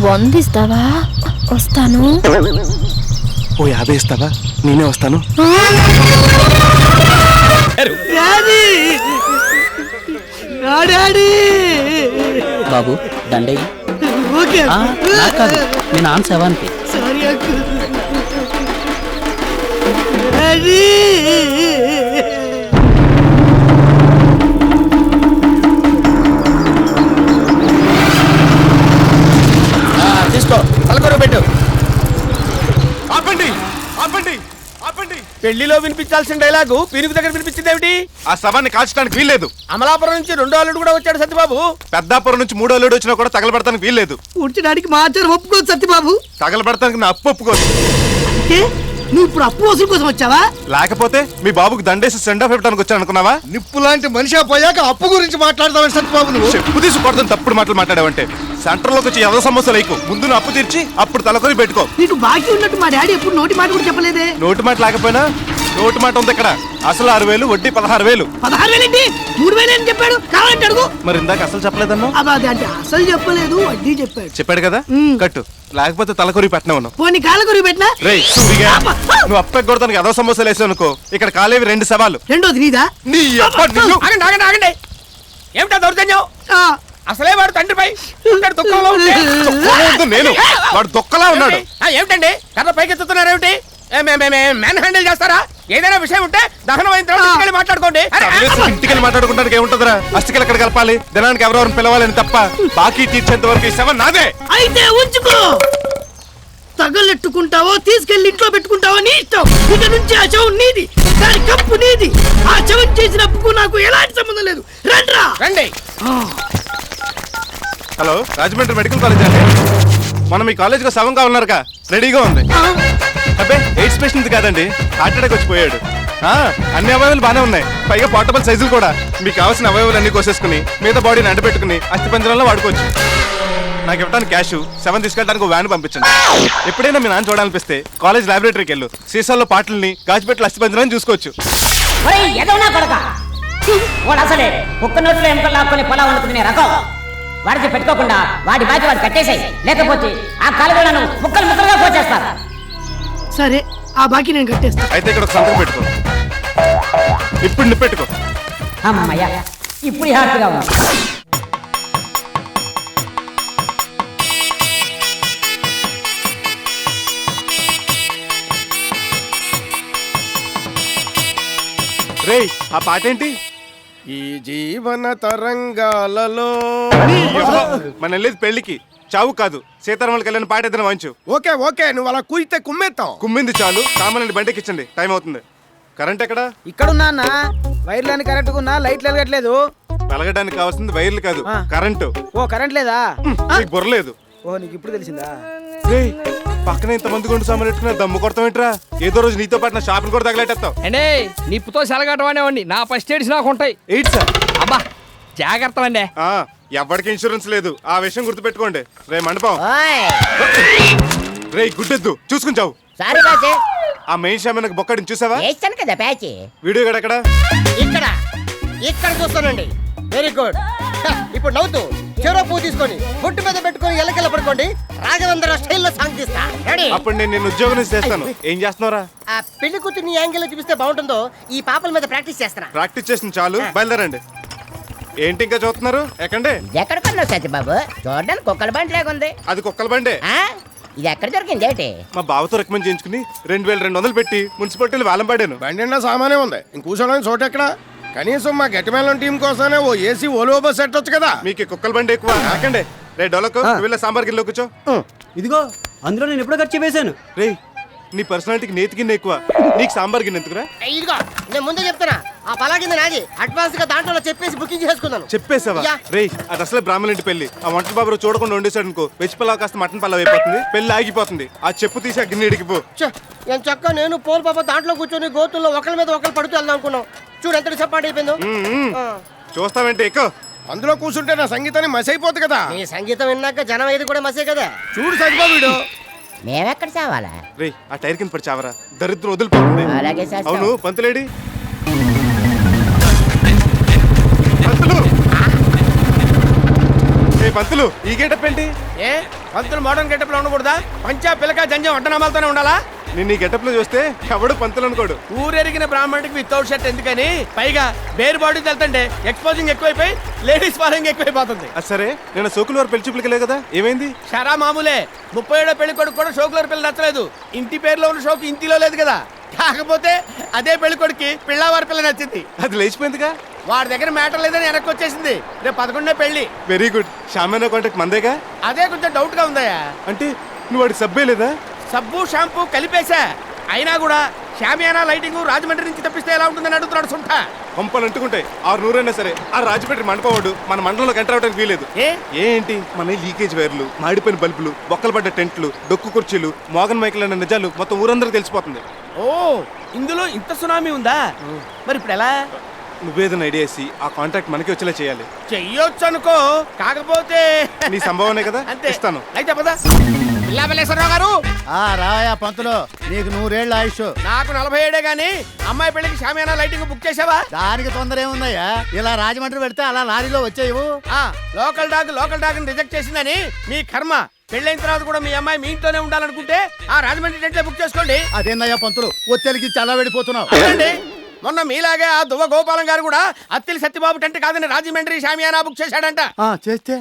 100 ఇస్తావా? వస్తాను. ఓ 50 ఇస్తావా? నేనే వస్తాను. బాబు దండయ్య. నేను ఆన్ సెవెన్కి. తీసుకో, తలకొర పెట్టు. ఆపండి ఆపండి ఆపండి. పెళ్లిలో వినిపించాల్సిన డైలాగు పీనుగు దగ్గర వినిపించింది ఏమిటి? ఆ శవాన్ని కాల్చడానికి వీల్లేదు. అమలాపురం నుంచి 2వ అల్లుడు కూడా వచ్చాడు సత్యబాబు. పెద్దాపురం నుంచి 3వ అల్లుడు వచ్చినా కూడా తగలబెడతానికి వీల్లేదు. కూర్చోడానికి మా ఆచారం ఒప్పుకోదు సత్యబాబు. తగలబెడతానికి నా అప్పు ఒప్పుకోదు. నువ్వు ఇప్పుడు అప్పు వసూలు కోసం వచ్చావా? లేకపోతే మీ బాబుకి దండేసి సెండ్ ఆఫ్ ఇవ్వడానికి వచ్చాను అనుకున్నావా? నిప్పు లాంటి మనిషి పోయాక అప్పు గురించి మాట్లాడతావు సత్యబాబు. నువ్వు చెప్పు తీసుకొడతాను తప్పుడు మాటలు మాట్లాడావంటే. సెంటర్లోకి వచ్చి ఎవరో సమస్య లేకు. ముందు నువ్వు అప్పు తీర్చి అప్పుడు తలకొని పెట్టుకో. నీకు బాకీ ఉన్నట్టు మా డాడీ ఎప్పుడు నోటి మాట కూడా చెప్పలేదే. నోటి మాట లేకపోయినా నోటి మాట ఉంది ఇక్కడ. అసలు 6,000 వడ్డీ 16,000. 16,000 ఏంటి? 3,000 అని చెప్పాడు. కావాలంటే అడుగు. మరి ఇందాక అసలు చెప్పలేదన్నా? అదే అంటే అసలు చెప్పలేదు, వడ్డీ చెప్పాడు. చెప్పాడు కదా, కట్టు. లేకపోతే తలకొరి పెట్టినా పోనీ కాళ్ళ కొరికి పెట్టినా. నువ్వు అప్పెక్కడానికి అదో సమస్యలు వేసావు అనుకో. ఇక్కడ కాలేవి 2 సవాలు. రెండోది నీదా? నీ అప్ప నిన్ను. ఆగండి. ఏమిటా దౌర్జన్యం? అసలే వాడు తండ్రిపై దుఃఖంలో నేను వాడు దొక్కలా ఉన్నాడు. ఏమిటండి కథ పైకెత్తుతున్నారు ఏమిటి? మ్యాన్ హ్యాండిల్ చేస్తారా? ఏదైనా విషయం ఉంటే దహనం అయిన తర్వాత మాట్లాడుకోండి. ఇంటికి మాట్లాడుకుంటానికి ఏముంటదిరా? అస్థికలు ఎక్కడ కలపాలి, దినానికి ఎవరెవరిని పిలవాలని తప్ప బాకీ తీర్చేంత వరకు ఈ శవం నాదే. అయితే ఉంచుకో. తగలెట్టుకుంటావో తీసుకెళ్లి ఇంట్లో పెట్టుకుంటావో నీ ఇష్టం. ఇక నుంచి ఆ శవం నీది, దాని కప్పు నీది. ఆ శవం చేసిన అప్పుకు నాకు ఎలాంటి సంబంధం లేదు. రండి. హలో, రాజమండ్రి మెడికల్ కాలేజ్ అండి. మనం ఈ కాలేజ్ కు శవం కావాలన్నారుగా, రెడీగా ఉంది. అబ్బే, ఎయిడ్స్ పేషెంట్ కాదండి, హార్ట్ అటాక్ వచ్చిపోయాడు. అన్ని అవయవాలు బాగానే ఉన్నాయి, పైగా పోర్టబుల్ సైజులు కూడా. మీకు కావాల్సిన అవయవాలు అన్ని కోసేసుకుని మిగతా బాడీని అంటపెట్టుకుని అస్థిపంజరంలో వాడుకోవచ్చు. నాకు ఇవ్వడానికి క్యాష్, శవం తీసుకెళ్ళడానికి వ్యాన్ పంపించండి. ఎప్పుడైనా మీ నాన్న చూడాలనిపిస్తే కాలేజ్ లైబ్రరీకి వెళ్ళు. సీసాల్లో పాటల్ని, గాజుపెట్టలు అస్థిపంజరాన్ని చూసుకోవచ్చు. వాడికి పెట్టుకోకుండా వాడి బాధ్యత వాడు కట్టేసాయి. లేకపోతే ఆ కాలువలను ముక్కలు ముక్కలుగా పోచేస్తారు. సరే, ఆ బాకీ నేను కట్టేస్తా. అయితే ఇక్కడ ఒక సంతకం పెట్టుకో. ఇప్పుడు నువ్వు పెట్టుకో. అమ్మయ్య, ఇప్పుడు హ్యాపీగా ఉంది. రేయ్, ఆ పాట ఏంటి? ఈ జీవన తరంగాలలో మన వెళ్ళేది పెళ్లికి, చావు కాదు. సీతారాముల కళ్యాణ్ పాట ఏదైనా వాయించు. ఓకే, నువ్వు అలా కూయితే కుమ్మేస్తావు. కుమ్మింది చాలు, సామాన్యుని బండికి ఇచ్చండి, టైం అవుతుంది. కరెంట్ ఎక్కడ? ఇక్కడున్నా. వైర్లని కరెక్ట్ గా లైట్లు వెలగట్లేదు. వెలగడానికి కావాల్సింది వైర్లు కాదు, కరెంటు. ఓ కరెంట్ లేదా? నీకు బుర్రలేదు. ఓ నీకు ఇప్పుడు తెలిసిందా? పక్కన ఇంతమంది గుండు సామాన్ పెట్టుకున్నా దమ్ము కొడతామేంట్రా? ఏదో రోజు నీతో పాటు నా షాపులు కూడా తగలెట్టేస్తావు. అండి, నిప్పుతో సెలగట్టమనేవాడిని. నా ఫస్ట్ ఎయిడ్స్ నాకు ఉంటాయి. Eight sir? అబ్బా, జాగ్రత్త అండి. ఎవరికి ఇన్సూరెన్స్ లేదు, ఆ విషయం గుర్తుపెట్టుకోండి. రే మండపం, రే గుడ్డెద్దు, చూసుకుని చావు. ఆ మెయిన్ షామీనకు బొక్కడిని చూసావా? కదా ప్యాచ్. వీడియో ఎక్కడ? ఇక్కడ చూస్తానండి. Very good. ఇప్పుడు నవ్వుతూ చెరో పువ్వు తీసుకొని బొట్టు మీద పెట్టుకొని ఎల్లకెళ్ళ పడుకోండి. రాఘవేంద్ర స్టైల్లో సాంగ్ తీస్తా. అప్పుడు నేను ఉద్యోగం నుంచి చేస్తాను. ఏం చేస్తున్నారా? ఆ పెళ్లి కూతుర్ని యాంగిల్ లో చూపిస్తే బాగుంటుందో ఈ పాపల మీద ప్రాక్టీస్ చేస్తాను. ప్రాక్టీస్ చేసిన చాలు, బయలుదేరండి. ఏంటి ఇంకా చూస్తున్నారు? ఎక్కండి. ఎక్కడికన్నావు సత్యబాబు? చూడడానికి కుక్కల బండి లేకుంది. అది కుక్కల బండే. ఇది ఎక్కడ దొరికింది ఏంటి? మా బావతో రికమెండ్ చేయించుకుని 2,200 పెట్టి మున్సిపాలిటీలు వేలం పాడాను. బండి నిండా సామానే ఉంది, ఇంకూసడానికి చోటు ఎక్కడ? కనీసం మా గట్టిమేళం టీం కోసమే ఓ ఏసీ ఓలో బస్ ఎట్టొచ్చు కదా. మీకు కుక్కల బండి ఎక్కువ. ఎక్కండి. రే డోలకు, వెళ్ళే సాంబార్ గిన్నెలో కూర్చో. ఇదిగో అందులో నేను ఎప్పుడో ఖర్చు వేశాను. రే, నీ పర్సనాలిటీకి నేతి గిన్నె ఎక్కువ, నీకు సాంబార్ గిన్నె ఎందుకురా? ఇదిగో నేను ముందే చెప్తున్నా, ఆ పలాగింది నాది. అడ్వాన్స్ గా దాంట్లో చెప్పేసి బుకింగ్ చేసుకున్నాను. చెప్పేసావా? రే, అది అసలే బ్రాహ్మణ ఇంటి పెళ్లి. ఆ వంటల బాబు చూడకుండా వండేసాడు అనుకో, వెజ్ పలావ్ కాస్త మటన్ పలావ్ అయిపోతుంది, పెళ్లి ఆగిపోతుంది. ఆ చెప్పు తీసి ఆ గిన్నె ఇడిగిపో. నేను చక్క నేను పోల్ పాప దాంట్లో కూర్చొని గోతుల్లో ఒకరి మీద ఒకరు పడుతూ వెళ్దాం అనుకున్నాం. చూడు ఎంత సపాటు అయిపోయిందో. చూస్తావంటే ఎక్కువ. అందులో కూర్చుంటే నా సంగీతాన్ని మసి అయిపోతుంది కదా. నీ సంగీతం విన్నాక జనం ఏది కూడా మసే కదా. చూడు సత్యబాబు, వీడు మేమెక్కడ చావాలా? రే, ఆ టైర్ కింద పడి చావరా, దరిద్రం వదిలిపోతుంది. అలాగే సార్. అవును, పంతులేడి? పంతులు ఈ గేటప్ ఏంటి? ఏ పంతులు మోడర్న్ గెటప్ లో ఉండకూడదా? పంచా పిలక జంజం అడ్డనామాలతోనే ఉండాలా? నేను ఈ గెటప్ లో చూస్తే ఎవడు పంతులు అనుకోడు. ఊరెరిగిన బ్రాహ్మణుడికి వితౌట్ షర్ట్ ఎందుకని, పైగా బేర్ బాడీ తెలుతుంటే ఎక్స్పోజింగ్ ఎక్కువైపోయి లేడీస్ ఫాలోయింగ్ ఎక్కువైపోతుంది. అది సరే, నేను సోకులు వారు పెళ్లి చూపులకి కదా, ఏమైంది? షరా మామూలే. 37 పెళ్లి కొడుకు కూడా షోకులర్ పిల్ల నచ్చలేదు. ఇంటి పేరులో ఉన్న షోకు ఇంటిలో లేదు కదా. కాకపోతే అదే పెళ్లి కొడుకు పిల్లవారి పిల్ల నచ్చింది. అది లేచిపోయిందిగా. వాడి దగ్గర మ్యాటర్ లేదని వెనక్కి వచ్చేసింది. రేపు 11 పెళ్లి. Very good. షామేనా కాంటాక్ట్ మందేగా? అదే కొంచెం డౌట్ గా ఉందయ్యా. అంటే నువ్వు వాడికి సబ్బే లేదా? సబ్బు షాంపూ కలిపేశా. అయినా కూడా షామియానా లైటింగ్ రాజమండ్రి నుంచి తప్పిస్తే ఎలా ఉంటుందని అడుగుతున్నాడు సుంఠ. పంపలు అంటుకుంటాయి 600 అయినా సరే ఆ రాజమండ్రి మండపవాడు మన మండలంలోకి ఎంటర్ అవడానికి వీలేదు. ఏంటి మన లీకేజ్ వైర్లు, మాడిపోయిన బల్బులు, బొక్కలు పడ్డ టెంట్లు, డొక్కు కుర్చీలు, మోగన్ మైకులు అన్న నిజాలు మొత్తం ఊరందరూ తెలిసిపోతుంది. ఓ ఇందులో ఇంత సునామీ ఉందా? మరి ఇప్పుడు ఎలా? నువ్వేదైనా ఐడియా వేసి ఆ కాంటాక్ట్ మనకి వచ్చేలా చేయాలి. చెయ్యొచ్చు అనుకో, కాకపోతే నీ సంభవనే కదా, అంతే. ఇస్తాను. అయితే పద. పిల్లాపల్లేశ్వరరావు గారు, రావయా పంతులు, నీకు 100 ఏళ్ళ ఆయుష్. నాకు 47 గానీ అమ్మాయి పెళ్లికి షామియానా లైటింగ్ బుక్ చేసావా? దానికి తొందర ఏముందయ్యా, ఇలా రాజమండ్రి పెడితే అలా లారీలో వచ్చేయవు. లోకల్ డాగ్ రిజెక్ట్ చేసిందని మీ కర్మ. పెళ్ళైన తర్వాత కూడా మీ అమ్మాయి మీ ఇంట్లోనే ఉండాలనుకుంటే ఆ రాజమండ్రి టెంట్లో బుక్ చేసుకోండి. అదేందయ్యా పంతులు, ఒత్తిడికి చాలా వెళ్ళిపోతున్నావు. అవునండి, మొన్న మీలాగే ఆ దువ్వ గోపాలం గారు కూడా అత్తిలి సత్యబాబు టెంట్ కాదని రాజమండ్రి షామియానా బుక్ చేశాడంట. చేస్తే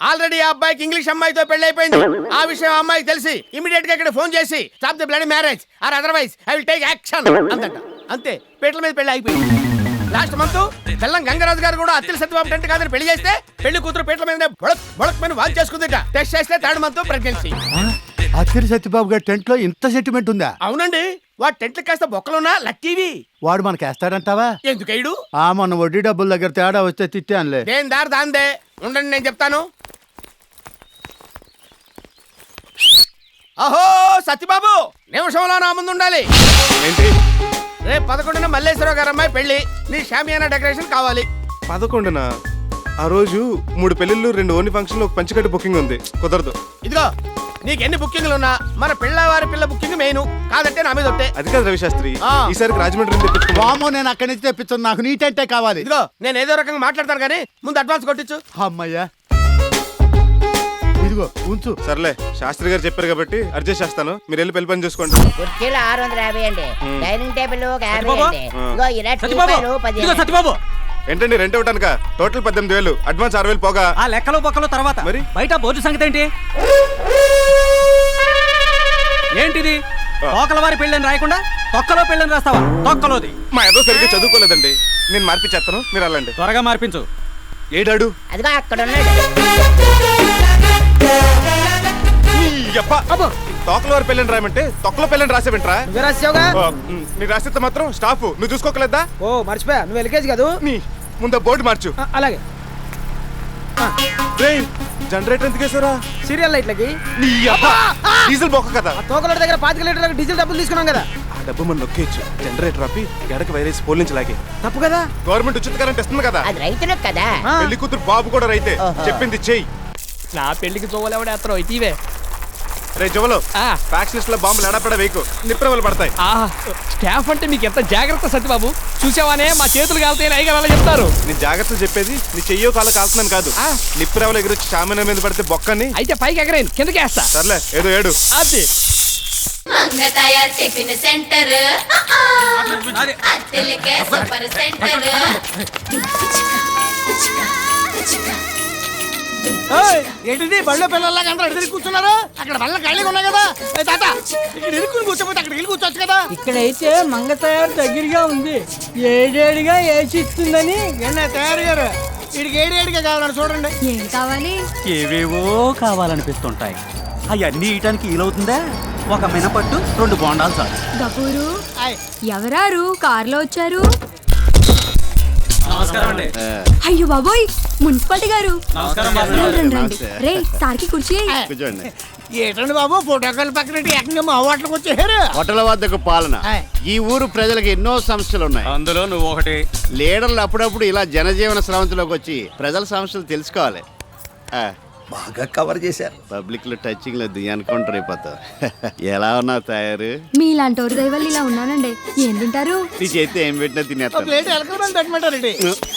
ఆల్రెడీ ఆ అబ్బాయికి ఇంగ్లీష్ అమ్మాయితో పెళ్లి అయిపోయింది. ఆ విషయం ఆ అమ్మాయికి తెలిసి ఇమీడియట్ గా ఇక్కడ ఫోన్ చేసి stop the bloody marriage or otherwise I will take action అందంట. అంతే, పీటల మీద పెళ్లి అయిపోయింది. లాస్ట్ మంత్ తెల్లం గంగరాజు గారు కూడా అత్తిలి సత్యబాబు టెంట్ కాదని పెళ్లి చేస్తే పెళ్లి కూతురు పీటల మీద బొడక్ మీద వాల్ చేసుకుందిట. టెస్ట్ చేస్తే 3rd మంత్ ప్రెగ్నెన్సీ. అత్తిరి సత్యబాబు గారి టెంట్ లో ఇంత సెంటిమెంట్ ఉందా? అవునండి, వాడు టెంట్లు కాస్త బొక్కలున్నా లక్కీవి. వాడు మనకేస్తాడంటావా? ఎందుకైడు? మొన్న వడ్డీ డబ్బుల దగ్గర తేడా వస్తే తిట్టానులే. దేని దారి దాందే. ఉండండి నేను చెప్తాను. అహో సత్యబాబు, నిమిషంలో నా ముందు ఉండాలి. ఏంటి? రేపు 11న మల్లేశ్వరరావు గారు అమ్మాయి పెళ్లి. నీ షామియానా డెకరేషన్ కావాలి. 11న? ఆ రోజు 3 పెళ్లిళ్ళు, 2 ఓన్లీ ఫంక్షన్లు, ఒక పంచకట్టు బుకింగ్ ఉంది. కుదరదు. ఇదిగో నీకు ఎన్ని బుకింగ్లు ఉన్నా మన పిల్లవారి పిల్ల బుకింగ్ మెయిన్. కాదంటే నా మీద ఒట్టే. అది కాదు రవిశాస్త్రి, ఈసారికి రాజమండ్రి వామో, నేను అక్కడి నుంచి తెప్పించాను. నాకు నీ టెంటే కావాలి. ఇదిగో నేను ఏదో రకంగా మాట్లాడతాను కానీ ముందు అడ్వాన్స్ కొట్టించు. అమ్మయ్యా, ఇదిగో ఉంచు. సర్లే, శాస్త్రి గారు చెప్పారు కాబట్టి అడ్జస్ట్ చేస్తాను. మీరు వెళ్ళి పెళ్లి పని చూసుకోండి. కుర్చీలు 650 అండి, డైనింగ్ టేబుల్ 50 అండి. ఇదిగో ఇలా రూపాయలు 10. సత్యబాబు, ఏంటండి రెంట్ ఇవ్వటానిక? టోటల్ 18,000, అడ్వాన్స్ 6,000 పోగా. ఆ లెక్కలు బొక్కలు తర్వాత మరి బయట బోర్డు సంగతి ఏంటి? ఏంటిది? తోకల వారి పెళ్ళని రాయకుండా తొక్కలో పెళ్ళని రాస్తావా? తొక్కలోది. మా ఏదో సరిగ్గా చదువుకోలేదండి. నేను మార్పిచ్చేస్తాను, మీరు వెళ్ళండి. త్వరగా మార్పించు. ఏడాడు అదిగో అక్కడ ఉన్నాడు. తోకల వారి పెళ్ళని రాయమంటే తొక్కలో పెళ్ళని రాసేవింట్రా? రాసావుగా? నీ రాసిస్తే మాత్రం స్టాఫ్ నువ్వు చూసుకోకలేదా? ఓ మర్చిపోయా, నువ్వు ఎల్కేజీ కదా. నీ ముందు బోర్డు మార్చు. అలాగే. జనరేటర్ ఎందుకు వేసారా? సీరియల్ లైట్లకి. డీజిల్ బొక్క కదా. తోకల దగ్గర 25 లీటర్లకు డీజిల్ డబ్బులు తీసుకున్నాం కదా. ఆ డబ్బు మనం నొక్కేయచ్చు. జనరేటర్ ఆపి గడక వైరస్ పోలించలాగే. తప్పు కదా. గవర్నమెంట్ ఉచిత కరెంట్ ఇస్తుంది కదా. అది రైతులకు కదా. పెళ్లి కూతురు బాబు కూడా రైతే. చెప్పింది చెయ్యి. నా పెళ్లికి చూవలేవడేస్తారో ఇటీవే. రే జవలో, ఫ్యాక్స్ లిస్ట్ లో బాంబులు ఎడపడ వేకు, నిప్రవలు పడతాయి. స్టాఫ్ అంటే మీకు ఎంత జాగ్రత్త సత్యబాబు. చూసావానే మా చేతులు కాలుతాయి అయ్యగారు చెప్తారు. నీ జాగ్రత్తలు చెప్పేది నీ చెయ్యో కాల కాల్తున్నాను కాదు. నిప్రవలు ఎగురొచ్చి షామియానా మీద పడితే బొక్కని. అయితే పైకి ఎగరేను, కిందకి వేస్తా. సర్లే, ఏదో ఏడు. అది టిఫిన్ సెంటర్ సూపర్ సెంటర్. ఏంటిది బళ్ళో పిల్లల్లాగా అందరూ అడిగి కూర్చున్నారు? అక్కడ బళ్ళ ఖాళీగా ఉన్నాయి కదా. తాత, ఇక్కడ ఇరుక్కుని కూర్చోపోతే అక్కడ ఇల్లు కూర్చోవచ్చు కదా. ఇక్కడైతే మంగ తయారు దగ్గరగా ఉంది, ఏడేడిగా ఏసి ఇస్తుందని. తయారు గారు వీడికి ఏడిగా కావాలని చూడండి. ఏం కావాలి? ఏవేవో కావాలనిపిస్తుంటాయి. అవన్నీ ఇయటానికి వీలవుతుందా? ఒక మినపట్టు 2 బోండాలు చాలు. గపూరు, ఎవరారు కారులో వచ్చారు? అయ్యో బాబోయ్, మున్సిపాలిటీ గారు. రండి. రే సార్కి కుర్చీ. ఏంటండి బాబు, ఫోటోకాల్ పక్కన ఏకంగా మా హోటల్కి వచ్చేసారు. హోటల్ వద్దకు పాలన. ఈ ఊరు ప్రజలకు ఎన్నో సమస్యలు ఉన్నాయి, అందులో నువ్వు ఒకటి. లీడర్లు అప్పుడప్పుడు ఇలా జనజీవన స్రవంతిలోకి వచ్చి ప్రజల సమస్యలు తెలుసుకోవాలి. బాగా కవర్ చేశారు. పబ్లిక్ లో టచింగ్ లేదు అనుకుంటారు అయిపోతావు. ఎలా ఉన్నావు తయారు? మీలాంటి దైవాలు ఇలా ఉన్నానండి. ఏం తింటారు? నీ చేతి ఏం పెట్టినా తినేస్తా. ప్లేట్ ఎలకల పెట్టమంటారండి.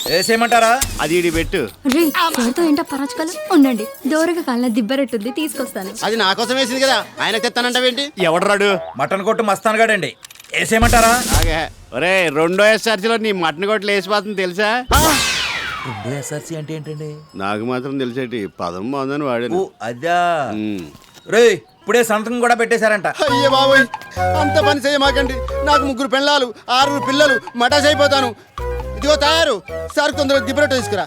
వేసేయమంటారా? అది ఇడి పెట్టు. రే సార్తో ఏంటో పరచుకోవాలి ఉండండి, దోరగా కాలిన దిబ్బరెట్టుంది తీసుకొస్తాను. అది నా కోసం వేసింది కదా, ఆయన తెస్తానంటావేంటి? ఎవడరాడు? మటన్ కొట్టు మస్తాను గాడండి. వేసేయమంటారా? అలాగే. ఒరే, రెండో ఎస్ఆర్సీలో నీ మటన్ కొట్లు వేసిపోతుంది తెలుసా? రెండో ఎస్ఆర్సీ అంటే ఏంటండి? నాకు మాత్రం తెలిసేటి పదం బాగుందని వాడాను. అదా రే, ఇప్పుడే సంతకం కూడా పెట్టేశారంట. అయ్యే బాబోయ్, అంత పని చేయమాకండి. నాకు 3 పెళ్ళాలు 6 పిల్లలు, మటాస్ అయిపోతాను. ఇదిగో తయారు సార్, తొందరగా దిబ్బరొట్ట తీసుకురా.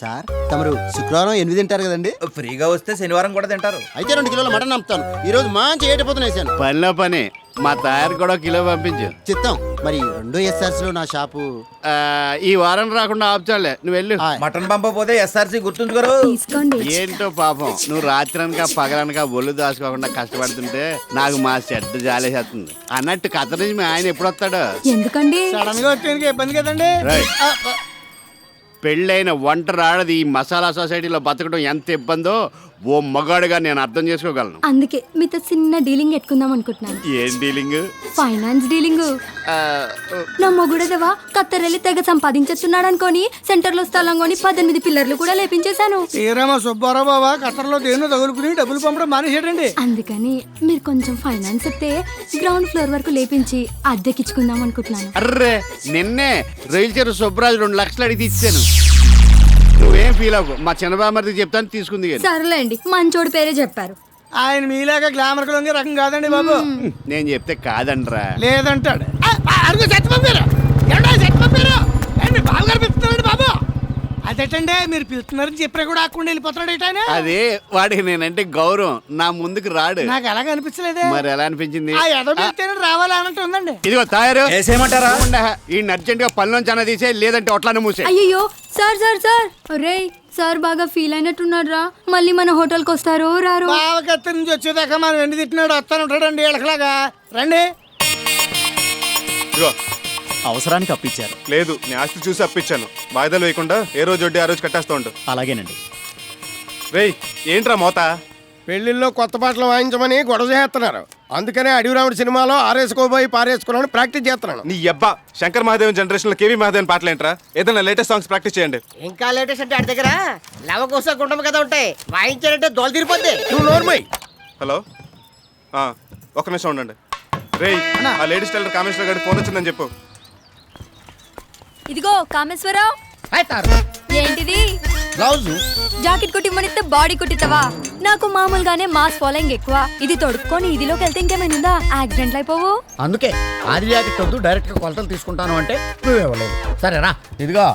సార్ తమరు శుక్రవారం 8 తింటారు కదండి? ఫ్రీగా వస్తే శనివారం కూడా తింటారు. అయితే 2 కిలోల మటన్ అమ్ముతాను. ఈ రోజు మంచి ఏటపోతున్నా వేసాను. పనిలో పని మా తయారు కూడా కిలో పంపించు. చిత్తం. మరి రెండో ఎస్ఆర్సీ లో నా షాపు ఈ వారం రాకుండా ఆపుచాలే, నువ్వు వెళ్ళు. మటన్ పంపపోతే ఎస్ఆర్సీ గుర్తుంచుకోరు. తీసుకోండి. ఏంటో పాపం, నువ్వు రాత్రనక పగలనక ఒళ్ళు దాచుకోకుండా కష్టపడుతుంటే నాకు మా చెడ్డ జాలేసేస్తుంది. అన్నట్టు కథ నుంచి మీ ఆయన ఎప్పుడు వస్తాడు? ఎందుకండి? సడన్ గా వచ్చేందుకు ఇబ్బంది కదండి. పెళ్ళైన ఒంటరాడది ఈ మసాలా సొసైటీలో బతకడం ఎంత ఇబ్బందో ఓ మగాడుగా నేను అర్థం చేసుకోగలను. అందుకే మీతో చిన్న డీలింగ్ పెట్టుకుందాం అనుకుంటున్నాను. ఏం డీలింగ్? Finance dealing. నా మొగుడదవా కత్తరెళ్ళి తెగ సంపాదించేస్తున్నాడు అనుకోని సెంటర్ లో స్థలం కొని 18 పిల్లర్లు కూడా లేపించేశాను. శ్రీరామ సుబ్బారావు బాబా కట్టర్లో దేన్నో తగులుకుని డబ్బులు పంపడం మానేసాడండి. అందుకని మీరు కొంచెం ఫైనాన్స్ ఇస్తే గ్రౌండ్ ఫ్లోర్ వరకు లేపించి అద్దెకిచ్చుకుందాం అనుకుంటున్నాను. అర్రే, నిన్నే రైలు చెరు సుబ్బరాజు 2 లక్షలు అడిగి ఇచ్చాను. నువ్వేం ఫీల్ అవ్వు, మా చిన్నబామర్దికి చెప్తాను తీసుకుంది. సర్లేండి, మంచోడు పేరే చెప్పారు. ఆయన మీలాగా గ్లామర్ లొంగే రకం కాదండి బాబు. నేను చెప్తే కాదండ్రా. లేదంటాడు. బాబు అదేటండి, మీరు పిలుస్తున్నారని చెప్పినా కూడా ఆకుండా వెళ్ళిపోతున్నాడు ఏంటనే? అదే వాడికి నేనంటే గౌరవం, నా ముందుకు రాడు. నాకు అలాగ అనిపించలేదే. మరి ఎలా అనిపించింది? రావాలి అన్నట్టు ఉందండి. ఇదిగో తయారు వేసేయమంటారా? ఈ అర్జెంట్ గా పనిలోంచి అన్న తీసే, లేదంటే ఒట్లానే మూసే. అయ్యో సార్ సార్ సార్, రే సార్ బాగా ఫీల్ అయినట్టున్నారా? మళ్ళీ మన హోటల్కి వస్తారో రారో? బావకత్తి నుంచి వచ్చేదాకా మనం ఎండి తిట్టినాడు వస్తానంటాడండి ఎలకలాగా. రండి. ఇదిగో అవసరానికి అప్పించారు. లేదు, నీ ఆస్తి చూసి అప్పించాను. వాయిదాలు వేయకుండా ఏ రోజు వడ్డీ ఆ రోజు కట్టేస్తూ ఉంటా. అలాగేనండి. రేయ్, ఏంట్రా మోత? పెళ్లిల్లో కొత్త పాటలు వాయించమని గొడవ చేస్తున్నారు. అందుకనే అడవిరాముడు సినిమాలో ఆరేసుకోబోయి పారేసుకోవాలని ప్రాక్టీస్ చేస్తున్నాను. నీ అబ్బా శంకర్ మహాదేవన్ జనరేషన్ లో కేవీ మహాదేవన్ పాటలు ఏంట్రా? ఏదైనా లేటెస్ట్ సాంగ్స్ ప్రాక్టీస్ చేయండి. ఇంకా లేటెస్ట్ అంటే ఆడి దగ్గర లవకోస గుండం కదా ఉంటాయి, వాయించారంటే దోలు తిరిపోద్ది. నువ్వు నోర్మై. హలో, ఒక్క నిమిషం ఉండండి. రేయ్, ఆ లేడీస్ టైలర్ కామేశ్వర గారి ఫోన్ వచ్చిందని చెప్పు. ఇదిగో కామేశ్వరరావు. ఏంటిది? బ్లౌజ్ జాకెట్ కుట్టిమ్మనిస్తే బాడీ కుట్టిస్తావా? నాకు మామూలుగానే మాస్ ఫాలోయింగ్ ఎక్కువ. ఇది తొడుక్కొని ఇదిలోకి వెళ్తే ఇంకేమైనా యాక్సిడెంట్ అయిపోవు. అందుకే ఆది జాకెట్ వద్దు, డైరెక్ట్ గా కొలతలు తీసుకుంటాను అంటే నువ్వు ఇవ్వలేదు. సరేనా? ఇదిగో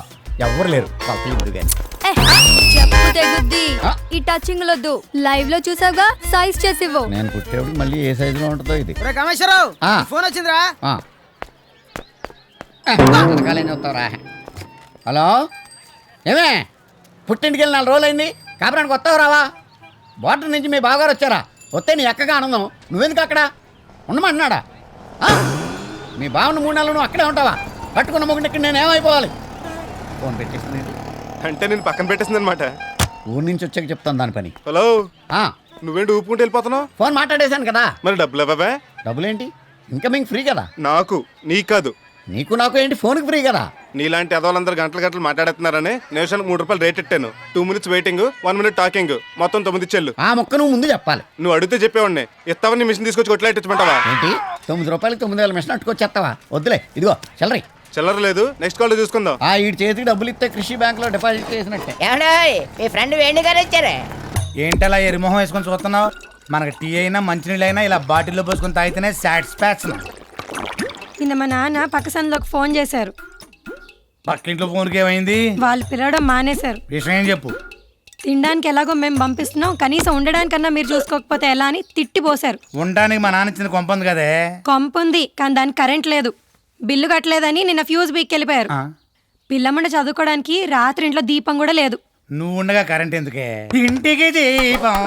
ఎవ్వరు లేరు, కొలతలు ఇద్దు గాని. చెప్పు తెగుద్ది. ఈ టచింగ్ లొద్దు, లైవ్ లో చూసావుగా, సైజ్ చేసి ఇవ్వు. నేను కుట్టేప్పుడు మళ్ళీ ఏ సైజు లో ఉంటుందో ఇది. కామేశ్వరరావు ఫోన్ వచ్చిందిరా. హలో, ఏమే పుట్టింటికి వెళ్ళి 4 రోజులు అయింది, కాపురానికి వస్తావు రావా? బోర్డర్ నుంచి మీ బావగారు వచ్చారా? వస్తే నీ ఎక్కగా ఆనందం, నువ్వెందుకు అక్కడ ఉండమన్నాడా? మీ బావను 3 నెలలు నువ్వు అక్కడే ఉంటావా? పట్టుకున్న మొగుడిని ఇక్కడ నేను ఏమైపోవాలి? ఫోన్ పెట్టేసింది అంటే నేను పక్కన పెట్టేసింది అనమాట. ఊరి నుంచి వచ్చాక చెప్తాను దాని పని. హలో, నువ్వేంటి ఊపుకుంటూ వెళ్ళిపోతున్నావు? ఫోన్ మాట్లాడేశాను కదా. మరి డబ్బులు ఇవ్వవే? డబ్బులేంటి? ఇన్కమింగ్ ఫ్రీ కదా. నాకు, నీకు కాదు. నీకు నాకు ఏంటి, ఫోన్కి ఫ్రీ కదా. నీలాంటి అదోళ్ళందరూ గంటలు మాట్లాడుతున్నారని నిమిషానికి 3 రూపాయలు రేట్ ఇట్టాను. 2 minutes వెయిటింగ్, 1 minute టాకింగ్, మొత్తం 9 చెల్లు. ఆ మొక్క నువ్వు ముందు చెప్పాలి. నువ్వు అడిగితే చెప్పేవాడిని. ఇస్తావని మిషన్ తీసుకొచ్చి కొట్లాడించమంటావా? ఏంటి 9 రూపాయలకి 9,000 మిషన్ అట్టుకొచ్చేస్తావా? వద్దులే, ఇదిగో చిల్లరి. చిల్లర లేదు, నెక్స్ట్ కాల్ చూసుకుందాం. ఈ చేతికి డబ్బులు ఇస్తే కృషి బ్యాంక్ లో డిపాజిట్ చేసినట్టే. మీ ఫ్రెండ్ వేణు గారు వచ్చారే. ఏంటలా ఎరిమొహం వేసుకొని చూస్తున్నావు? మనకి టీ అయినా మంచినీళ్ళు అయినా ఇలా బాటిల్లో పోసుకొని తాగితేనే సాటిస్ఫాక్షన్. నిన్న మా నాన్న పక్క సందులోకి ఫోన్ చేశారు. పక్కింట్లో ఫోన్కి ఏమైంది? వాళ్ళు పిలవడం మానేశారు. విషయం ఏం చెప్పు. తినడానికి ఎలాగో మేము పంపిస్తున్నాం, కనీసం ఉండడానికన్నా మీరు చూసుకోకపోతే ఎలా అని తిట్టిపోశారు. ఉండడానికి మా నాన్న ఇచ్చిన కొంపంది కదే. కొంపుంది, కానీ దానికి కరెంట్ లేదు. బిల్లు కట్టలేదని నిన్న ఫ్యూజ్ బీక్ వెళ్ళిపోయారు. పిల్లమ్మండ చదువుకోవడానికి రాత్రి ఇంట్లో దీపం కూడా లేదు. నువ్వు ఉండగా కరెంట్ ఎందుకే? ఇంటికి దీపం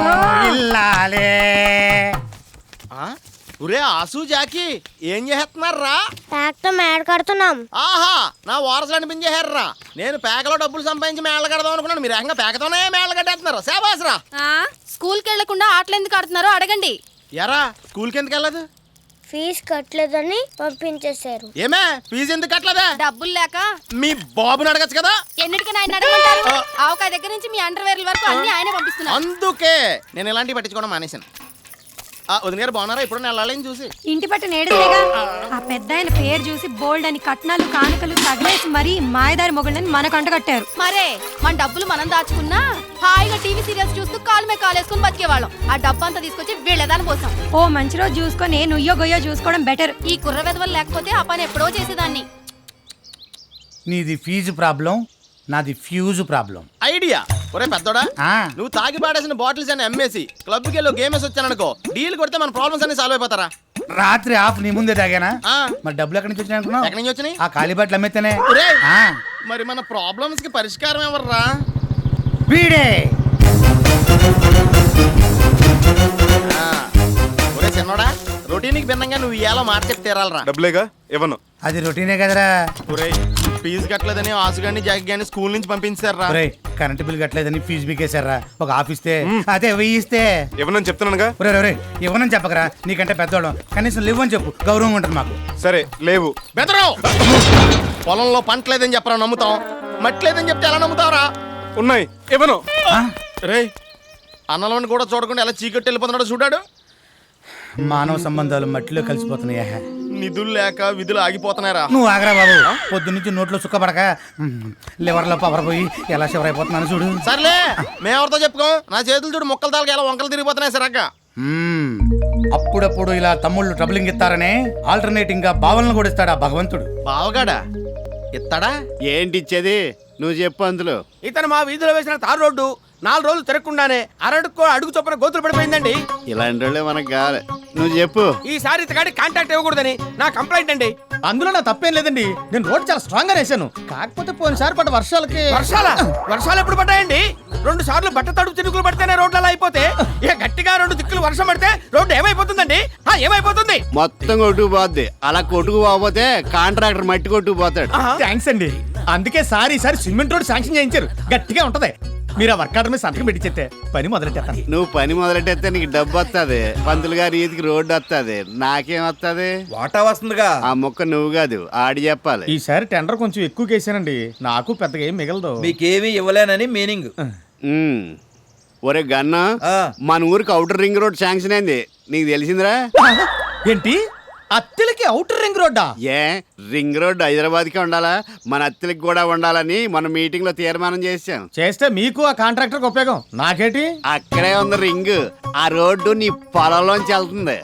ఇల్లాలే. ఒరే ఆసు జాకి, ఏం చేస్తున్నారా? ప్యాక్తో మేడ కడుతున్నాం. ఆహా, నా వారసులు అనిపించేశారా? నేను పేకలో డబ్బులు సంపాదించి మేళ్ళ కడదాం అనుకున్నాను, మీరు ఏకంగా పేకతోనే మేళ్ళ కట్టేస్తున్నారు. సేబాసరా. స్కూల్కి వెళ్లకుండా ఆటలు ఎందుకు ఆడుతున్నారో అడగండి. ఎరా స్కూల్కి ఎందుకు వెళ్ళదు? ఫీజు కట్టలేదని పంపించేశారు. ఏమే ఫీజు ఎందుకు కట్టలేదా? డబ్బులు లేక. మీ బాబుని అడగచ్చు కదా. ఎన్నిటికైనా ఆయన అడగమంటారు. ఆవకాయ దగ్గర నుంచి మీ అండర్వేర్ల వరకు అన్ని ఆయనే పంపిస్తున్నారు. అందుకే నేను ఇలాంటివి పట్టించుకోవడం మానేశాను. వదిన గారు బాగున్నారా? ఇప్పుడు నేను వెళ్ళాలని చూసి ఇంటి పట్టు నేడుగా ఆ పెద్ద ఆయన పేరు చూసి బోల్డ్ అని కట్నాలు కానుకలు తగిలేసి మరీ మాయదారి మొగుళ్ళని మనకు అంటగట్టారు. మరే మన డబ్బులు మనం దాచుకున్నా హాయిగా టీవీ సీరియల్స్ చూస్తూ కాలు మీద కాలేసుకుని బతికేవాళ్ళం. ఆ డబ్బు అంతా తీసుకొచ్చి వీళ్ళదాని కోసం ఓ మంచి రోజు చూసుకొని నుయ్యో గొయ్యో చూసుకోవడం బెటర్. ఈ కుర్ర వెధవలు లేకపోతే ఆ పని ఎప్పుడో చేసేదాన్ని. నీది ఫీజు ప్రాబ్లం, నాది ఫ్యూజ్ ప్రాబ్లం. ఐడియా. ఒరే పెద్దోడా, నువ్వు తాగి పాడేసిన బాటిల్స్ అని అమ్మేసి క్లబ్కి వెళ్ళి గేమ్ వేసి వచ్చాననుకో, డీల్ కొడితే మన ప్రాబ్లమ్స్ అన్ని సాల్వ్ అయిపోతారా? రాత్రి ఆఫ్ నీ ముందే తాగానా? మరి డబ్బులు ఎక్కడి నుంచి వచ్చినాయి అనుకున్నావు? ఎక్కడి నుంచి వచ్చినాయి? ఆ ఖాళీ బట్టలు అమ్మేతేనే. మరి మన ప్రాబ్లమ్స్ కి పరిష్కారం ఎవర్రా? వీడే. ఒరే చిన్నోడా, రొటీన్కి భిన్నంగా నువ్వు ఇవాళ మాట చెప్పి తీరాలరా. డబ్బులేగా ఇవ్వను. అది రొటీనే కదరా. ఒరే ఫీజు కట్టలేదని ఆసుగాని జాకి గాని స్కూల్ నుంచి పంపించారా? ఒరే కరెంట్ బిల్ కట్టలేదని ఫీజు బీకేశారా? ఒక ఆఫీస్తే అదే వెయ్యిస్తే ఇవ్వనని చెప్తున్నానుగా. ఒరే ఇవ్వనని చెప్పకరా, నీకంటే పెద్దోళ్ళం, కనీసం లేవని చెప్పు, గౌరవం ఉంటుంది మాకు. సరే లేవు. బెదరు. పొలంలో పంట లేదని చెప్పరా నమ్ముతాం, మట్టి లేదని చెప్తే ఎలా నమ్ముతావరా? ఉన్నాయి, ఇవ్వను. రే అన్నలోని కూడా చూడకుండా ఎలా చీకట్టి వెళ్ళిపోతున్నాడో చూడాడు. మానవ సంబంధాలు మట్టిలో కలిసిపోతున్నాయా? నిధులు లేక విధులు ఆగిపోతున్నారా? నువ్వు ఆగరా బాబు. పొద్దున్నుంచి నోట్లో సుక్కపడక లివర్లో పవర్ పోయి ఎలా షివర్ అయిపోతున్నాను చూడు. సర్లే మేమెవరితో చెప్పుకో, నా చేతులు చూడు మొక్కలు తాలకి ఎలా వంకలు తిరిగిపోతున్నాయి సరక్క. అప్పుడప్పుడు ఇలా తమ్ముళ్ళు ట్రబులింగ్ ఇస్తారనే ఆల్టర్నేటింగ్ గా భావనలు కూడా ఇస్తాడా భగవంతుడు. బావగాడా ఇస్తాడా? ఏంటి ఇచ్చేది నువ్వు చెప్పు. అందులో ఇతను మా వీధిలో వేసిన తారు రోడ్డు 4 రోజులు తిరగకుండానే అరడుకో అడుగు చొప్పున గోతులు పడిపోయిందండి. ఇలాంటి వాళ్ళే మనకు కావాలి. నువ్వు చెప్పు. ఈసారి ఇతగాడి కాంటాక్ట్ ఇవ్వకూడదని నా కంప్లైంట్ అండి. అందులో నా తప్పేం లేదండి, నేను రోడ్ చాలా స్ట్రాంగ్ గా వేసాను. కాకపోతే పోయినసారి పడ్డ వర్షాలకి. వర్షాలు ఎప్పుడు పడ్డాయండి? 2 సార్లు బట్ట తడుపు చినుకులు పడితేనే రోడ్లు అలా అయిపోతే, ఇక గట్టిగా 2 దిక్కులు వర్షం పడితే రోడ్డు ఏమైపోతుందండి? ఏమైపోతుంది? మొత్తం కొట్టుకుపోద్ది. అలా కొట్టుకు పోతే కాంట్రాక్టర్ మట్టి కొట్టుకుపోతాడు. థ్యాంక్స్ అండి. అందుకే ఈసారి సిమెంట్ రోడ్ శాంక్షన్ చేయించారు, గట్టిగా ఉంటది. మీరు ఆ వర్క్ ఆర్డర్ మీద సంతకం పెట్టి చెప్తే పని మొదలెట్టేస్తాను. నువ్వు పని మొదలెట్టేస్తే నీకు డబ్బు వస్తుంది, పంతులు గారి ఈదికి రోడ్డు వస్తుంది, నాకేం వస్తుంది? వాటా వస్తుందిగా. ఆ మొక్క నువ్వు కాదు ఆడి చెప్పాలి. ఈసారి టెండర్ కొంచెం ఎక్కువ కేసానండి, నాకు పెద్దగా ఏం మిగలదు. మీకేమీ ఇవ్వలేనని మీనింగ్. ఒరే గన్న, మన ఊరికి అవుటర్ రింగ్ రోడ్ శాంక్షన్ అయింది, నీకు తెలిసిందిరా? ఏంటి అత్తెలకి అవుటర్ రింగ్ రోడ్డా? ఏ రింగ్ రోడ్ హైదరాబాద్ కి ఉండాలా, మన అత్తెలకి కూడా ఉండాలని మన మీటింగ్ లో తీర్మానం చేశాం. చేస్తే మీకు ఆ కాంట్రాక్టర్ ఉపయోగం, నాకేటి? అక్కడే ఉంది రింగ్. ఆ రోడ్డు నీ పొలంలోంచి వెళ్తుంది.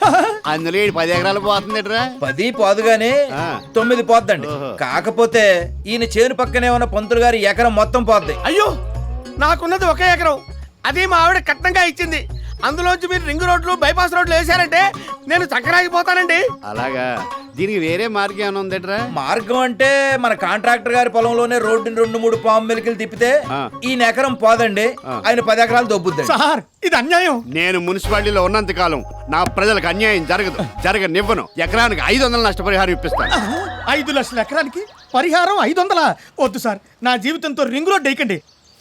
అందులో 10 ఎకరాలు పోతుంది. 10 పోదుగానే 9 పోద్దండి. కాకపోతే ఈయన చేను పక్కనే ఉన్న పంతులు గారి ఎకరం మొత్తం పోద్ది. అయ్యో, నాకున్నది 1 ఎకరం, అది మా ఆవిడ కట్నంగా ఇచ్చింది. అందులోంచి మీరు రింగ్ రోడ్లు బైపాస్ రోడ్లు వేసారంటే నేను చక్కరాగిపోతానండి. అలాగా? దీనికి వేరే మార్గం ఏమైనా ఉందట్రా? మార్గం అంటే మన కాంట్రాక్టర్ గారి పొలంలోనే రోడ్డుని 2-3 పాము మెలికలు తిప్పితే ఈయన ఎకరం పోదండి, ఆయన 10 ఎకరాలు దొబ్బుద్ది. సార్ ఇది అన్యాయం. నేను మున్సిపాలిటీలో ఉన్నంత కాలం నా ప్రజలకు అన్యాయం జరగనివ్వను. ఎకరానికి 500 నష్టపరిహారం ఇప్పిస్తాను. 5 లక్షల ఎకరానికి పరిహారం 500? వద్దు సార్, నా జీవితంతో రింగ్ రోడ్ వేయకండి.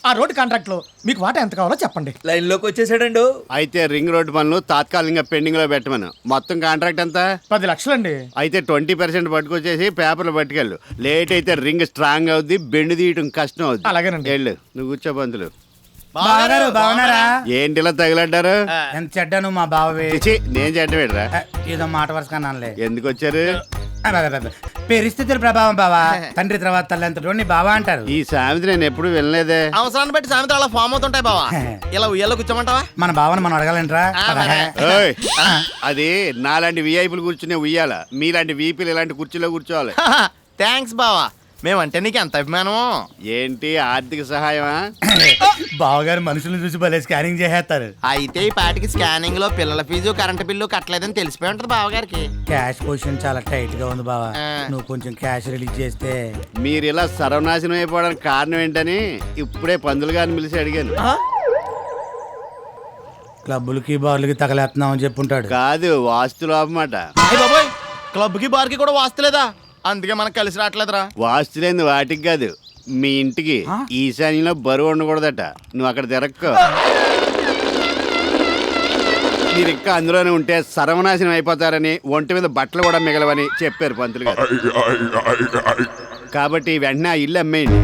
ఆ రోడ్ కాంట్రాక్ట్ లో మీకు వాటా ఎంత కావాలో చెప్పండి. లైన్ లోకి వచ్చేసాడండి. అయితే రింగ్ రోడ్ పనులు తాత్కాలికంగా పెండింగ్ లో పెట్టమను. మొత్తం కాంట్రాక్ట్ ఎంత? 10 లక్షలండి. అయితే 20% పట్టుకొచ్చేసి పేపర్లు పట్టుకెళ్ళు. లేట్ అయితే రింగ్ స్ట్రాంగ్ అవుద్ది, బెండు తీయటం కష్టం అవుద్ది. అలాగేనండి. వెళ్ళు, నువ్వు కూర్చో పంతులు. బాగున్నారా? ఏంటి ఇలా తగిలడ్డారు? ఎంత చెడ్డాను మా బావే. నేను చెడ్డవేడరా? ఏదో మాట వరుసకన్నానులే. ఎందుకు వచ్చారు? పరిస్థితుల ప్రభావం బావా. తండ్రి తర్వాత తల్లి బావా అంటారు. ఈ సామెత నేను ఎప్పుడు వినలేదే. అవసరాన్ని బట్టి సామెతలు అలా ఫామ్ అవుతుంటాయి బావా. ఇలా ఉయ్యాలో కూర్చోమంటావా? మన బావని మనం అడగాలంటరా? అది నాలాంటి విఐపీలు కూర్చునే ఉయ్యాల, మీలాంటి వీపీలు ఇలాంటి కుర్చీలో కూర్చోవాలి. థ్యాంక్స్ బావా, మేమంటే నీకు ఎంత అభిమానమో. ఏంటి ఆర్థిక సహాయమా? బావగారు మనుషులను చూసి భలే స్కానింగ్ చేసేస్తారు. అయితే ఈ పాటికి స్కానింగ్ లో పిల్లల ఫీజు కరెంట్ బిల్లు కట్టలేదని తెలిసిపోయి ఉంటది బావగారికి. క్యాష్ పొజిషన్ చాలా టైట్ గా ఉంది బావా, నువ్వు కొంచెం క్యాష్ రిలీజ్ చేస్తే. మీరు ఇలా సర్వనాశనం అయిపోవడానికి కారణం ఏంటని ఇప్పుడే పందులు గారిని పిలిచి అడిగాను. క్లబ్బులకి బార్లకి తగలేస్తున్నావు అని చెప్పుంటాడు. కాదు, వాస్తు లోపమాట. క్లబ్ కి బార్ కి కూడా వాస్తలేదా? అందుకే మనకు కలిసి రావట్లేదురా. వాస్తు లేని వాటికి కాదు, మీ ఇంటికి ఈశాన్యంలో బరువు ఉండకూడదట. నువ్వు అక్కడ తిరక్కో. మీరు ఇంకా అందులోనే ఉంటే సర్వనాశనం అయిపోతారని, ఒంటి మీద బట్టలు కూడా మిగలవని చెప్పారు పంతులు గారు. కాబట్టి వెంటనే ఆ ఇల్లు అమ్మేయండి.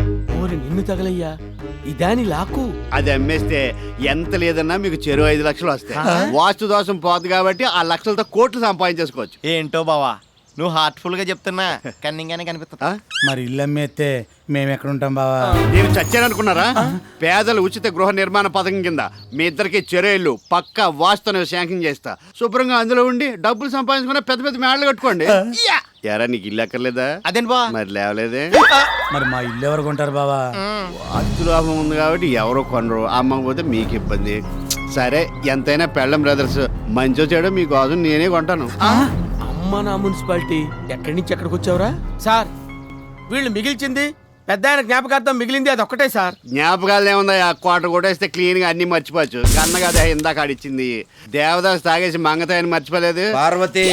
నిన్ను తగలయ్యా ఇదాని లాకు. అది అమ్మేస్తే ఎంత లేదన్నా మీకు చెరో 5 లక్షలు వస్తాయి. వాస్తు దోషం పోదు కాబట్టి ఆ లక్షలతో కోట్లు సంపాదించేసుకోవచ్చు. ఏంటో బావా నువ్వు హార్ట్ఫుల్ గా చెప్తున్నా కన్నింగానే కనిపిస్తా. మరి ఇల్లు అమ్మేస్తే మేము ఎక్కడ ఉంటాం బావా? నేను చచ్చాననుకున్నారా? పేదల ఉచిత గృహ నిర్మాణ పథకం కింద మీ ఇద్దరికి చెరో ఇల్లు పక్కా వాస్తుని శాంక్షన్ చేస్తా. శుభ్రంగా అందులో ఉండి డబ్బులు సంపాదించుకున్న పెద్ద పెద్ద మేడలు కట్టుకోండి. ఎరా నీకు ఇల్లు ఎక్కర్లేదా? అదేంటి బా మరి లేవలేదే. మరి మా ఇల్లు ఎవరు కొంటారు బావా? వాస్తు లాభం ఉంది కాబట్టి ఎవరో కొనరు, అమ్మకపోతే మీకు ఇబ్బంది. సరే ఎంతైనా పెళ్ళం బ్రదర్స్, మంచో చెడో మీకోసం నేనే కొంటాను. అమ్మ నా మున్సిపాలిటీ ఎక్కడి నుంచి ఎక్కడికి వచ్చావురా? సార్ వీళ్ళు మిగిల్చింది పెద్ద ఆయన జ్ఞాపకార్థం మిగిలింది అది ఒక్కటే సార్. జ్ఞాపకాలు ఏముందా? ఆ కోట కొట్టేస్తే క్లీన్ గా అన్ని మర్చిపోవచ్చు. కన్న కదా ఇందాక ఆడిచ్చింది. దేవదాస్ తాగేసి మంగతాయని మర్చిపోలేదు. పార్వతి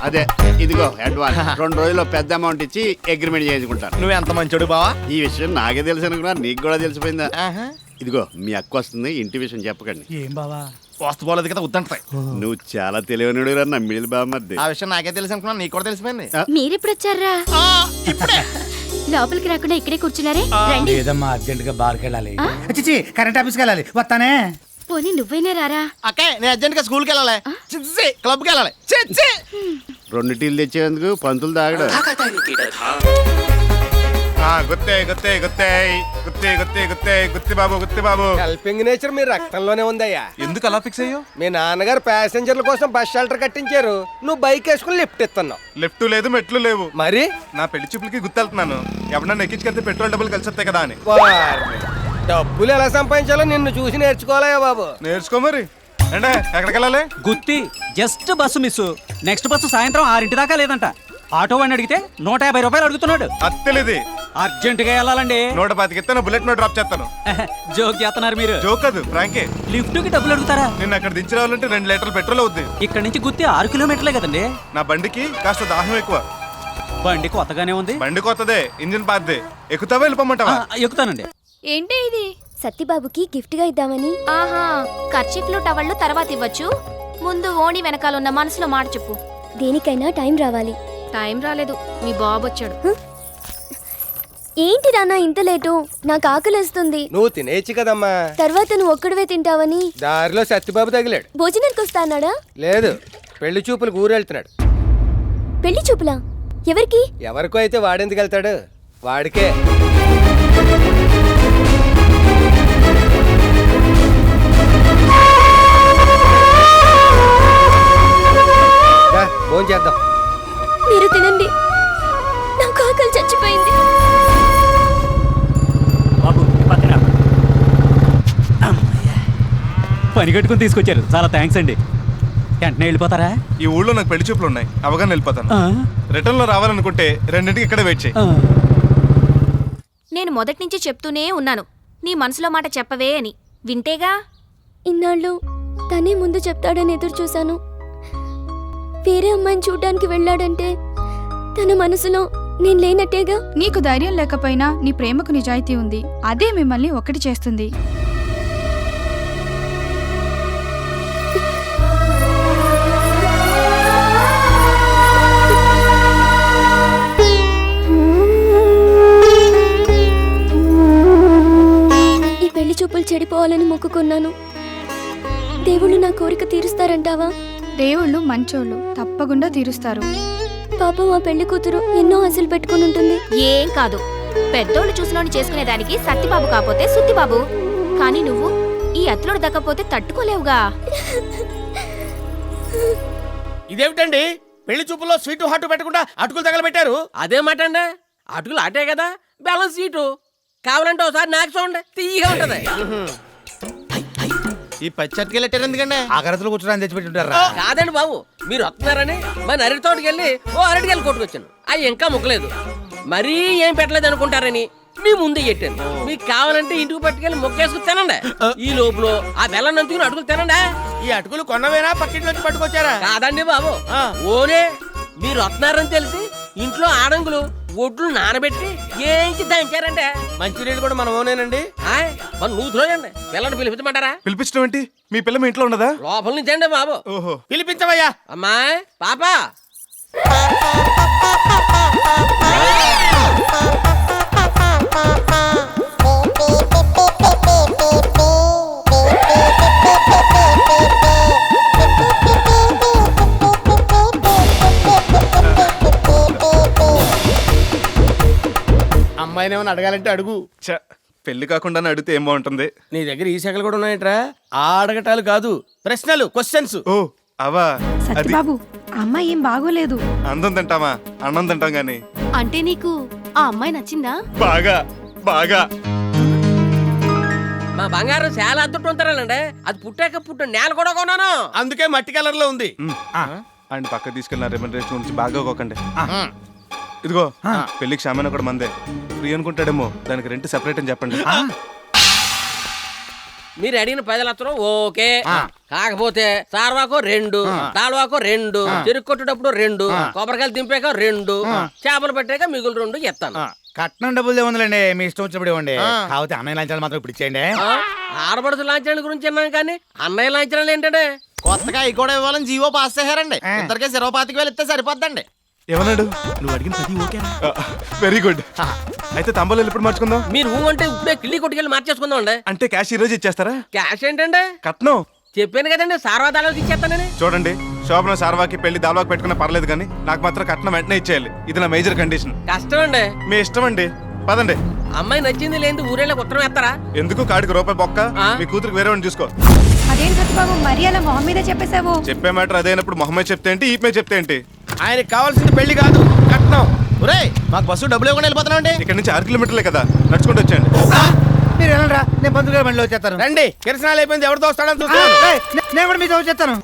అదే ఇదిగో అడ్వాన్స్. 2 రోజుల్లో పెద్ద అమౌంట్ ఇచ్చి అగ్రిమెంట్ చేసుకుంటాను. నువ్వు ఎంత మంచోడు బావా. ఈ విషయం నాకే తెలుసు అనుకున్నా, నీకు కూడా తెలిసిపోయిందా? ఇదిగో మీ అక్క వస్తుంది, ఇంటి విషయం చెప్పకండి. ఏం బావా? వాస్తు పోలేదు కదా వద్దంటాయి. నువ్వు చాలా తెలివైనడు నమ్మిడి బామ్మది. ఆ విషయం నాకే తెలుసు అనుకున్నా, నీకు కూడా తెలిసిపోయింది. మీరెప్పుడు వచ్చారా? లోపలికి రాకుండా ఇక్కడే కూర్చున్నారే, రండి. లేదమ్మా, అర్జెంట్ గా బార్కి వెళ్ళాలి. చిచి కరెంట్ ఆఫీస్కి వెళ్ళాలి, వస్తానే. పోనీ నువ్వైనా రారా? అక్కే నేను అర్జెంట్ గా స్కూల్కి వెళ్ళాలి, క్లబ్కి వెళ్ళాలి. 2 టీలు తెచ్చేందుకు పంతులు తాగడు. గుత్తే గుత్తే గుత్తే గుత్తే గుత్తే గుత్తే గుత్తి బాబు, గుత్తి బాబు. హెల్పింగ్ నేచర్ మీ రక్తంలోనే ఉందయ్యా. ఎందుకు అలా ఫిక్స్ అయ్యో? మీ నాన్నగారు ప్యాసింజర్ల కోసం బస్ షెల్టర్ కట్టించారు, నువ్వు బైక్ వేసుకుని లిఫ్ట్ ఇస్తున్నావు. లెఫ్ట్ లేదు మెట్లు లేవు. మరి నా పెళ్లి చూపులకి గుర్తెళ్తున్నాను, ఎవరన్నా ఎక్కించుకెళ్తే పెట్రోల్ డబ్బులు కలిసి వస్తాయి కదా అని. డబ్బులు ఎలా సంపాదించాలో నిన్ను చూసి నేర్చుకోవాలయ్యా బాబు. నేర్చుకో మరి. అంటే ఎక్కడికి వెళ్ళాలి? Gutti just bus miss. Next bus సాయంత్రం 6 దాకా లేదంట. ఆటో వాడిని అడిగితే 150 రూపాయలు అడుగుతున్నాడు. అత్తలేది అర్జెంట్ గా వెళ్ళాలండి. 125 ఇస్తాను, బుల్లెట్ నోట్ డ్రాప్ చేస్తాను. జోక్ చేస్తున్నారు మీరు. జోక్ కాదు, ఫ్రాంకే. లిఫ్ట్ కి డబ్బులు అడుగుతారా? నిన్న అక్కడ దించి రావాలంటే 2 లీటర్లు పెట్రోల్ అవుద్ది. ఇక్కడ నుంచి గుత్తి 6 కిలోమీటర్లే కదండి. నా బండికి కాస్త దాహం ఎక్కువ. బండి కొత్తగానే ఉంది. బండి కొత్తదే, ఇంజిన్ పాతదే. ఎక్కుతావా వెళ్ళిపోమంటావా? ఎక్కుతానండి. ఏంటి ఇది? సత్యబాబుకి గిఫ్ట్ గా ఇద్దామని. ఆహా, కర్చీఫ్లు టవళ్ళు తర్వాత ఇవ్వచ్చు, ముందు ఓణి వెనకాల ఉన్న మనసులో మాట చెప్పు. దేనికైనా టైం రావాలి. టైం రాలేదు, మీ బాబు వచ్చాడు. ఏంటి నాన్న ఇంత లేటు? నాకు ఆకలిస్తుంది. నువ్వు తినేచ్చు కదమ్మా. తర్వాత నువ్వు ఒక్కడివే తింటావని దారిలో సత్యబాబు తగిలాడు. భోజనానికి వస్తానాడా? లేదు, పెళ్లి చూపులకు ఊరు వెళ్తున్నాడు. పెళ్లి చూపులా? ఎవరికి? ఎవరికో అయితే వాడెందుకు వెళ్తాడు? వాడికే. ఫోన్ చేద్దాం. మీరు తినండి, నాకు ఆకలి చచ్చిపోయింది. పని కట్టుకుని తీసుకొచ్చారు, చాలా థ్యాంక్స్ అండి. వెంటనే వెళ్ళిపోతారా? ఈ ఊళ్ళో నాకు పెళ్లి చూపులు ఉన్నాయి, అవగానే వెళ్ళిపోతాను. రిటర్న్ లో రావాలనుకుంటే 2ంటికి ఇక్కడే వెయిట్ చేయి. నేను మొదటి నుంచి చెప్తూనే ఉన్నాను, నీ మనసులో మాట చెప్పవే అని. వింటేగా. ఇన్నాళ్ళు తనే ముందు చెప్తాడని ఎదురు చూశాను. వేరే అమ్మాయిని చూడడానికి వెళ్ళాడంటే తన మనసులో నేను లేనట్టేగా. నీకు ధైర్యం లేకపోయినా నీ ప్రేమకు నిజాయితీ ఉంది, అదే మిమ్మల్ని ఒకటి చేస్తుంది. ఈ పెళ్లి చూపులు చెడిపోవాలని మొక్కుకున్నాను. దేవుళ్ళు నా కోరిక తీరుస్తారంటావా? దేవుళ్ళు మంచోళ్ళు, తప్పకుండా తీరుస్తారు. పాపం ఆ పెళ్లి కూతురు ఎన్నో ఆశలు పెట్టుకుని ఉంటుంది. ఏం కాదు, పెద్దోళ్ళు చూసినోని చేసుకునేదానికి సత్యబాబు కాకపోతే సుత్తిబాబు. కానీ నువ్వు ఈ అత్తులోడు దక్కపోతే తట్టుకోలేవుగా. ఇదేమిటండి, పెళ్లి చూపుల్లో స్వీటు హాటు పెట్టకుండా అటుకులు తగలబెట్టారు? అదే మాట అండి, అటుకులు అటే కదా, బెల్లం స్వీటు. కావాలంటే ఒకసారి నాకు చూడండి, తీయగా ఉంటది. ఈ పచ్చటికెళ్ళి ఎందుకండి ఆ గరతులు కూర్చోడానికి తెచ్చిపెట్టుంటారా? కాదండి బాబు, మీరు వస్తున్నారని మన అరటి తోటకి వెళ్ళి అరటికెళ్ళి కొట్టుకొచ్చాను. అవి ఇంకా ముక్కలేదు, మరీ ఏం పెట్టలేదు అనుకుంటారని మీ ముందే పెట్టాను. మీకు కావాలంటే ఇంటికి పట్టుకెళ్ళి మొక్కేసుకుని తినండి. ఈ లోపల ఆ బెల్లం నంచుకుని అటుకులు తినండి. ఈ అటుకులు కొన్నవేనా పక్కింట్లోంచి పట్టుకొచ్చారా? కాదండి బాబు, ఓనే మీరు వస్తున్నారని తెలిసి ఇంట్లో ఆడంగులు ఒడ్లు నానబెట్టి ఏంచి దంచారంటే మంచినీళ్ళు కూడా మనం ఓనేనండి. మన నూతులోయండి పిల్లలు పిలిపించమంటారా? పిలిపించడం ఏంటి? మీ పిల్ల మీ ఇంట్లో ఉన్నదా? లోపల నుంచి అండి బాబు. ఓహో, పిలిపించవయ్యా. అమ్మాయి పాపా అమ్మాయిని ఏమైనా అడగాలంటే అడుగు. ఛ, పెళ్లి కాకుండా అడిగితే ఏం బాగుంటుంది? నీ దగ్గర ఈ శాఖలు కూడా ఉన్నాయట్రా? ఆ అడగటాలు కాదు, ప్రశ్నలు, క్వశ్చన్స్. ఓ అవా, అది సత్యబాబు ఆ అమ్మాయి ఏం బాగోలేదు. అందం తింటామా, అన్నం తింటాం గాని. అంటే నీకు ఆ అమ్మాయి నచ్చిందా? బాగా బాగా. మా బంగారం చాలా అద్దుట్టు ఉంటారండి. అది పుట్టాక నేల కూడా కొన్నాను. అందుకే మట్టి కలర్ లో ఉంది. ఆయన పక్క తీసుకెళ్ళిన రెమ్యూనరేషన్ గురించి బాగా ఒకండి. ఇదిగో పెళ్లికి సామాన్ కూడా మందే. ఫ్రీ అనుకుంటాడేమో, దానికి రెంట్ సెపరేట్ అని చెప్పండి. మీరు అడిగిన 10 లక్షలు ఓకే. కాకపోతే సార్వాకో 2, దాల్వాకో 2, చెరుకు కొట్టేటప్పుడు 2, కొబ్బరికాయలు దింపాక 2, చేపలు పెట్టాక మిగులు 2 ఇస్తాను. కట్నం డబ్బులు ఏముందిలేండి, మీ ఇష్టం వచ్చినప్పుడు ఇవ్వండి. కాకపోతే అన్నయ్య లంచాలు మాత్రం ఇప్పుడు ఇచ్చేయండి. ఆడపడుచు లాంఛనాల గురించి అన్నాను కానీ అన్నయ్య లాంఛనాలు ఏంటంటే కొత్తగా అవి కూడా ఇవ్వాలని జీవో పాస్ చేశారండి. ఇద్దరికి 25,000 ఇస్తే సరిపోద్దండి. ఏమన్నాడు? నువ్వు అడిగిన 10 ఓకే. Very good. అయితే తంబాలు ఎప్పుడు మార్చుకుందాం? మీరు అంటే ఇప్పుడే కిళ్ళి కొట్టుకెళ్ళి మార్చేసుకుందాం అండి. అంటే క్యాష్ ఈ రోజు ఇచ్చేస్తారా? క్యాష్ ఏంటంటే కట్నం చెప్పాను కదండి, సార్వా దాలోకి ఇచ్చేస్తానని. చూడండి, శోభన సార్వాకి పెళ్లి దాల్వాకి పెట్టుకున్నా పర్లేదు కానీ నాకు మాత్రం కట్నం వెంటనే ఇచ్చేయాలి. ఇది నా మేజర్ కండిషన్. కష్టం అండి. మీ ఇష్టం అండి, పదండి. అమ్మాయి నచ్చింది లేదు ఊరేళ్ళకి ఉత్తరం వేస్తారా? ఎందుకు కాడికి రూపాయి బొక్క? మీ కూతురికి వేరే వాడిని చూసుకో. అదేం సత్యబాబు మరీ అలా మొహం మీద చెప్పేశావు? చెప్పే మ్యాటర్ అదేనప్పుడు మొహమ్మద్ చెప్తే ఏంటి, ఈపే చెప్తే ఏంటి? ఆయనకి కావాల్సింది పెళ్లి కాదు, కట్నం. ఒరేయ్, మాకు బస్సు డబ్బులు ఇవ్వకుండా వెళ్ళిపోతున్నామండి. ఇక్కడ నుంచి 6 కిలోమీటర్లే కదా, నడుచుకుంటూ వచ్చేయండి. మీరు వెళ్ళరా, నేను పంతులు గారి బండిలో వచ్చేస్తాను. రండి, కిరసనాలు అయిపోయింది, ఎవరితో వస్తాడని చూస్తాను. నేను కూడా మీతో వచ్చేస్తాను.